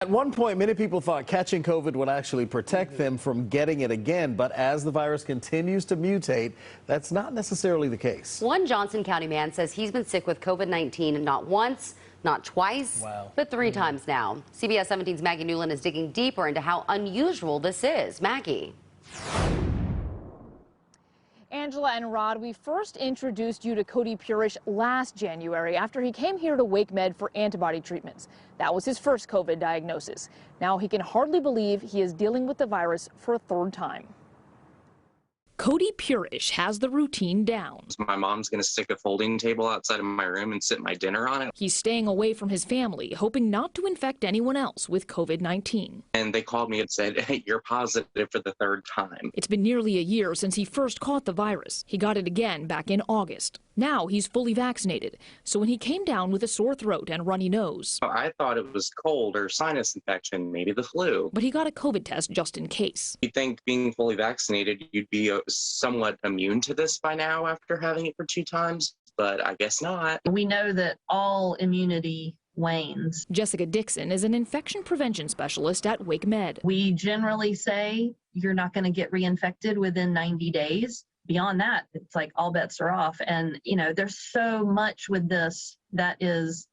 At one point, many people thought catching COVID would actually protect them from getting it again, but as the virus continues to mutate, that's not necessarily the case. One Johnston County man says he's been sick with COVID-19 not once, not twice, but 3 times now. CBS 17's Maggie Newland is digging deeper into how unusual this is. Maggie. Angela and Rod, we first introduced you to Cody Purish last January after he came here to WakeMed for antibody treatments. That was his first COVID diagnosis. Now he can hardly believe he is dealing with the virus for a 3rd time. Cody Purish has the routine down. My mom's going to stick a folding table outside of my room and sit my dinner on it. He's staying away from his family, hoping not to infect anyone else with COVID-19. And they called me and said, hey, you're positive for the 3rd time. It's been nearly a year since he first caught the virus. He got it again back in August. Now he's fully vaccinated. So when he came down with a sore throat and runny nose, I thought it was cold or sinus infection, maybe the flu. but he got a COVID test just in case. You'd think being fully vaccinated, you'd be somewhat immune to this by now after having it for 2 times, but I guess not. We know that all immunity wanes. Jessica DIXON is an infection prevention specialist at WakeMed. We generally say you're not going to get reinfected within 90 days. Beyond that, it's like all bets are off. And, you know, there's so much with this that is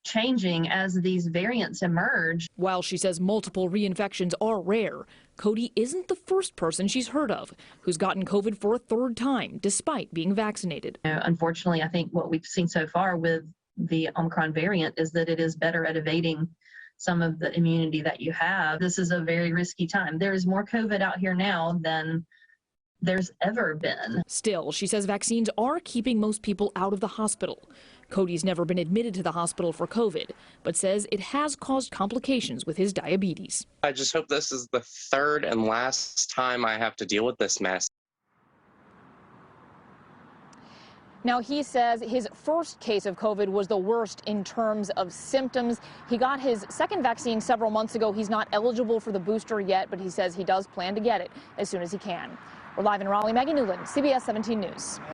changing as these variants emerge. While she says multiple reinfections are rare, Cody isn't the first person she's heard of who's gotten COVID for a 3rd time, despite being vaccinated. You know, unfortunately, I think what we've seen so far with the Omicron variant is that it is better at evading some of the immunity that you have. This is a very risky time. There is more COVID out here now than there's ever been. Still, she says vaccines are keeping most people out of the hospital. Cody's never been admitted to the hospital for COVID, but says it has caused complications with his diabetes. I just hope this is the 3rd and last time I have to deal with this mess. Now he says his first case of COVID was the worst in terms of symptoms. He got his 2nd vaccine several months ago. He's not eligible for the booster yet, but he says he does plan to get it as soon as he can. We're live in Raleigh. Maggie Newland, CBS 17 News.